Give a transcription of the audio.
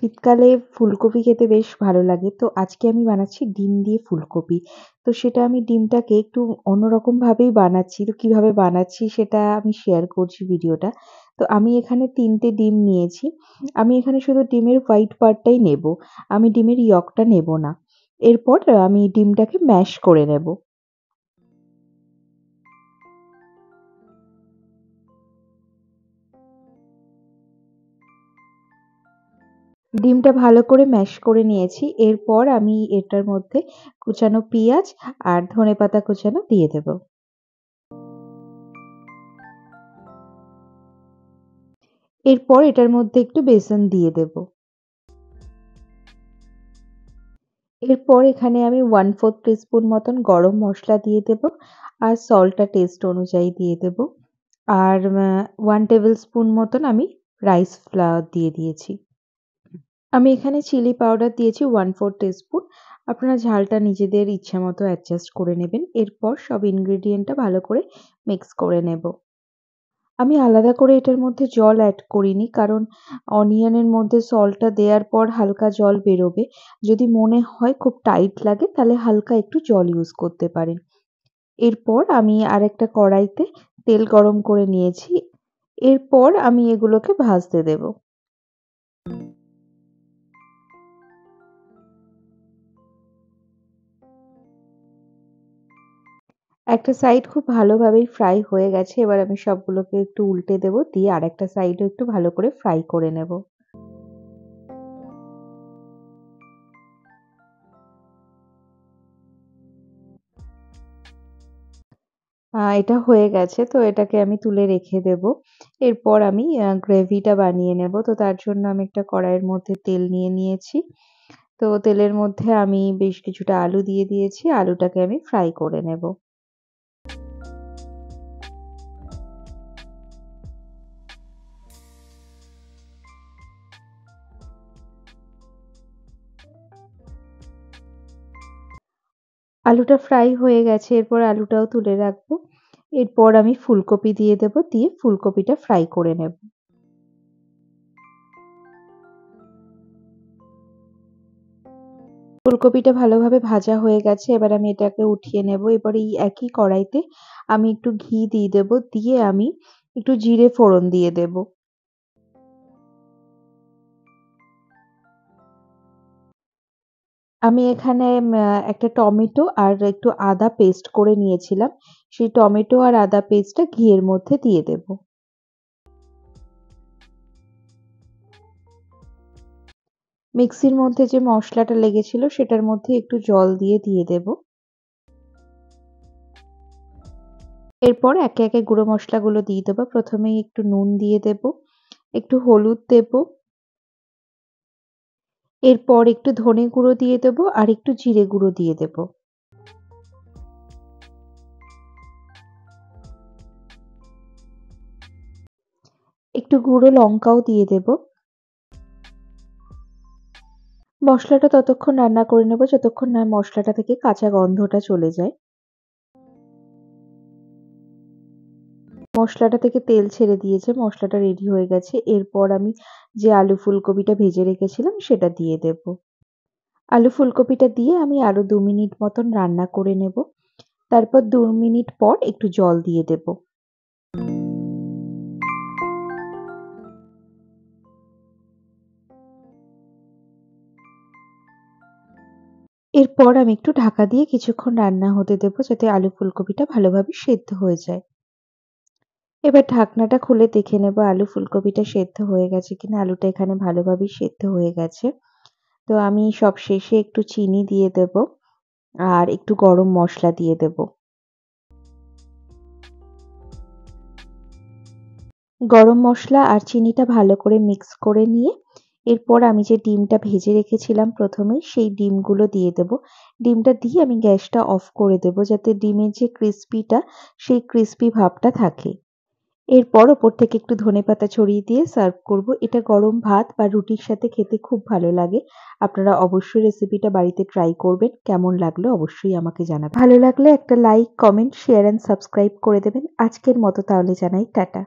শীতকালে ফুলকপি খেতে বেশ ভালো লাগে। তো আজকে আমি বানাচ্ছি ডিম দিয়ে ফুলকপি। তো সেটা আমি ডিমটাকে একটু অন্যরকম ভাবেই বানাচ্ছি। তো কিভাবে বানাচ্ছি সেটা আমি শেয়ার করছি ভিডিওটা। তো আমি এখানে ৩ টে ডিম নিয়েছি। আমি এখানে শুধু ডিমের হোয়াইট পার্টটাই নেব। আমি ডিমের ইয়কটা নেব না। এরপর আমি ডিমটাকে ম্যাশ করে নেব। ডিমটা ভালো করে ম্যাশ করে নিয়েছি। এরপর আমি এটার মধ্যে কুচানো পেঁয়াজ আর ধনেপাতা কুচানো দিয়ে দেব। এরপর এটার মধ্যে একটু বেসন দিয়ে দেব। এরপর এখানে আমি 1/4 টিস্পুন মতন গরম মসলা দিয়ে দেব। আর সল্টটা টেস্ট অনুযায়ী দিয়ে দেব। আর 1 টেবিল স্পুন মতন আমি রাইস ফ্লাওয়ার দিয়ে দিয়েছি। আমি এখানে চিলি পাউডার দিয়েছি 1/4 টিস্পুন। আপনারা ঝালটা নিজেদের ইচ্ছামতো অ্যাডজাস্ট করে নেবেন। এরপর সব ইনগ্রেডিয়েন্টটা ভালো করে মিক্স করে নেব। আমি আলাদা করে এটার মধ্যে জল অ্যাড করিনি। কারণ অনিয়নের মধ্যে সল্টটা দেওয়ার পর হালকা জল বেরোবে। যদি মনে হয় খুব টাইট লাগে তাহলে হালকা একটু জল ইউজ করতে পারেন। এরপর আমি আরেকটা কড়াইতে তেল গরম করে নিয়েছি। এরপর আমি এগুলোকে ভাজতে দেব। একটা সাইড খুব ভালোভাবেই ফ্রাই হয়ে গেছে। এবার আমি সবগুলোকে একটু উল্টে দেব। দিয়ে আরেকটা সাইডও একটু ভালো করে ফ্রাই করে নেব। এটা হয়ে গেছে। তো এটাকে আমি তুলে রেখে দেব। এরপর আমি গ্রেভিটা বানিয়ে নেব। তো তার জন্য আমি একটা কড়াইয়ের মধ্যে তেল নিয়ে নিয়েছি। তো তেলের মধ্যে আমি বেশ কিছুটা আলু দিয়ে দিয়েছি। আলুটাকে আমি ফ্রাই করে নেব। আলুটা ফ্রাই হয়ে গেছে। এরপর আলুটাও তুলে রাখবো। এরপর আমি ফুলকপি দিয়ে দেব। দিয়ে ফুলকপিটা ফ্রাই করে নেব। ফুলকপিটা ভালোভাবে ভাজা হয়ে গেছে। এবার আমি এটাকে উঠিয়ে নেব। এবার এই একই কড়াইতে আমি একটু ঘি দিয়ে দেব। দিয়ে আমি একটু জিরে ফোড়ন দিয়ে দেব। আমি এখানে একটা টমেটো আর একটু আদা পেস্ট করে নিয়েছিলাম। সেই টমেটো আর আদা পেস্টটা ঘিয়ের মধ্যে দিয়ে দেব। মিক্সির মধ্যে যে মসলাটা লেগেছিল সেটার মধ্যে একটু জল দিয়ে দেব। এরপর একে একে গুঁড়ো মসলাগুলো দিয়ে দেবো। প্রথমেই একটু নুন দিয়ে দেব, একটু হলুদ দেব, এরপর একটু ধনে গুঁড়ো দিয়ে দেব আর একটু জিরে গুঁড়ো দিয়ে দেব। একটু গুঁড়ো লঙ্কাও দিয়ে দেব। মসলাটা ততক্ষণ রান্না করে নেব যতক্ষণ না মসলাটা থেকে কাঁচা গন্ধটা চলে যায়। মসলাটা থেকে তেল ছেড়ে দিয়েছে, মসলাটা রেডি হয়ে গেছে। এরপর আমি যে আলু ফুলকপিটা ভেজে রেখেছিলাম সেটা দিয়ে দেব। আলু ফুলকপিটা দিয়ে আমি আরো ২ মিনিট মতন রান্না করে নেব। তারপর ২ মিনিট পর একটু জল দিয়ে দেব। এরপর আমি একটু ঢাকা দিয়ে কিছুক্ষণ রান্না হতে দেব যাতে আলু ফুলকপিটা ভালোভাবে সেদ্ধ হয়ে যায়। এবার ঢাকনাটা খুলে দেখে নেব আলু ফুলকপিটা সেদ্ধ হয়ে গেছে কিনা। আলুটা এখানে ভালোভাবেই সেদ্ধ হয়ে গেছে। তো আমি সবশেষে একটু চিনি দিয়ে দেব আর একটু গরম মসলা দিয়ে দেব। গরম মসলা আর চিনিটা ভালো করে মিক্স করে নিয়ে এরপর আমি যে ডিমটা ভেজে রেখেছিলাম প্রথমেই সেই ডিমগুলো দিয়ে দেব। ডিমটা দিয়ে আমি গ্যাসটা অফ করে দেব যাতে ডিমের যে ক্রিস্পিটা সেই ক্রিস্পি ভাবটা থাকে। এরপর ওপর থেকে একটু ধনেপাতা ছড়িয়ে দিয়ে সার্ভ করব। এটা গরম ভাত বা রুটির সাথে খেতে খুব ভালো লাগে। আপনারা অবশ্যই রেসিপিটা বাড়িতে ট্রাই করবেন। কেমন লাগলো অবশ্যই আমাকে জানাবেন। ভালো লাগলে একটা like, comment, share and subscribe করে দেবেন। আজকের মতো তাহলে জানাই টাটা।